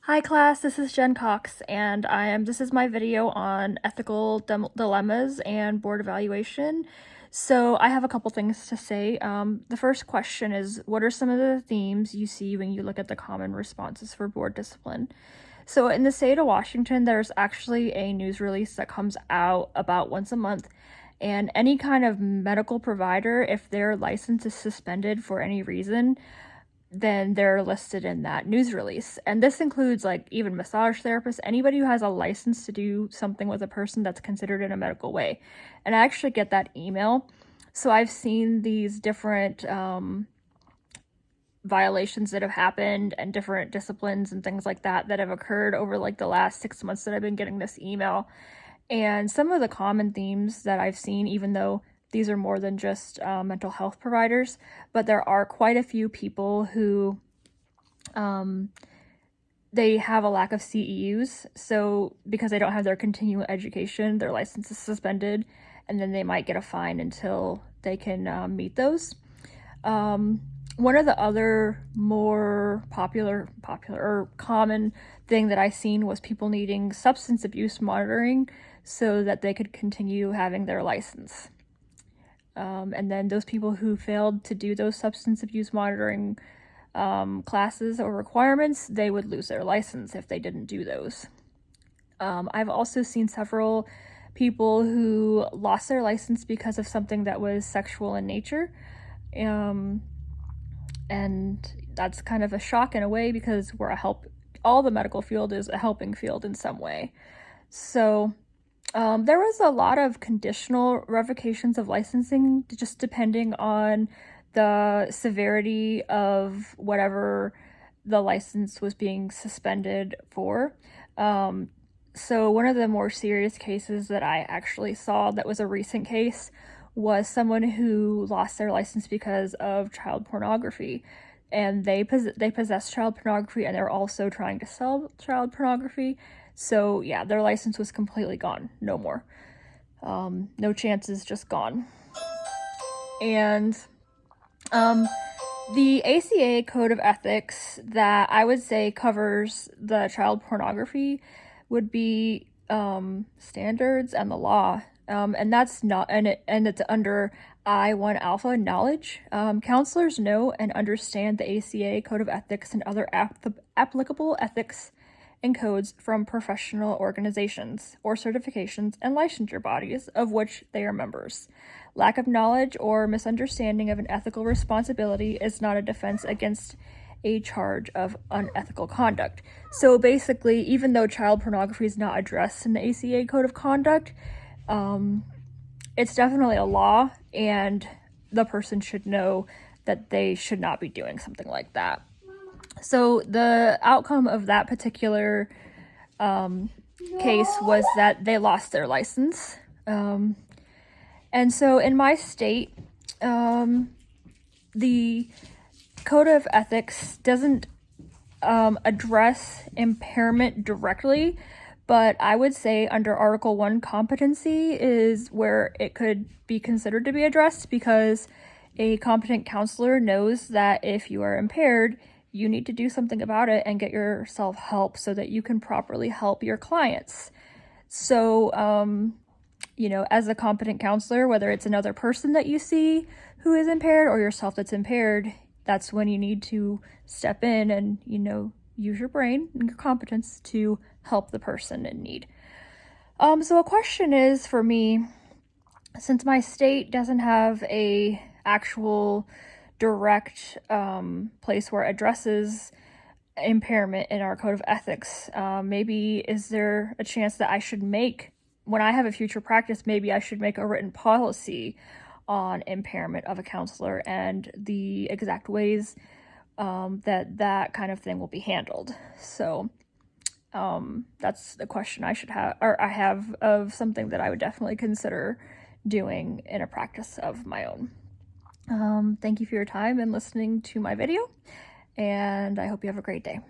Hi class, this is Jen Cox, and this is my video on ethical dilemmas and board evaluation. So I have a couple things to say. The first question is, what are some of the themes you see when you look at the common responses for board discipline? So in the state of Washington, there's actually a news release that comes out about once a month, and any kind of medical provider, if their license is suspended for any reason, then they're listed in that news release. And this includes like even massage therapists, anybody who has a license to do something with a person that's considered in a medical way. And I actually get that email. So I've seen these different violations that have happened and different disciplines and things like that have occurred over like the last 6 months that I've been getting this email. And some of the common themes that I've seen, even though these are more than just mental health providers, but there are quite a few people who they have a lack of CEUs. So because they don't have their continuing education, their license is suspended, and then they might get a fine until they can meet those. One of the other more popular or common thing that I seen was people needing substance abuse monitoring so that they could continue having their license. And then those people who failed to do those substance abuse monitoring classes or requirements, they would lose their license if they didn't do those. I've also seen several people who lost their license because of something that was sexual in nature. And that's kind of a shock in a way because all the medical field is a helping field in some way. So there was a lot of conditional revocations of licensing, just depending on the severity of whatever the license was being suspended for. So one of the more serious cases that I actually saw that was a recent case was someone who lost their license because of child pornography. And they possess child pornography, and they're also trying to sell child pornography. So yeah, their license was completely gone. No more. No chances, just gone. And the ACA Code of Ethics that I would say covers the child pornography would be standards and the law. And that's not, and it's under I-1 Alpha knowledge. Counselors know and understand the ACA Code of Ethics and other applicable ethics and codes from professional organizations or certifications and licensure bodies of which they are members. Lack of knowledge or misunderstanding of an ethical responsibility is not a defense against a charge of unethical conduct. So basically, even though child pornography is not addressed in the ACA Code of Conduct, it's definitely a law, and the person should know that they should not be doing something like that. So the outcome of that particular case was that they lost their license. And so in my state, the Code of Ethics doesn't address impairment directly, but I would say under Article 1 competency is where it could be considered to be addressed, because a competent counselor knows that if you are impaired, you need to do something about it and get yourself help so that you can properly help your clients. So, as a competent counselor, whether it's another person that you see who is impaired or yourself that's impaired, that's when you need to step in and, use your brain and your competence to help the person in need. So a question is for me, since my state doesn't have a actual direct place where it addresses impairment in our Code of Ethics, maybe is there a chance that I should when I have a future practice, maybe I should make a written policy on impairment of a counselor and the exact ways that kind of thing will be handled. So that's the question I have of something that I would definitely consider doing in a practice of my own. Thank you for your time and listening to my video, and I hope you have a great day.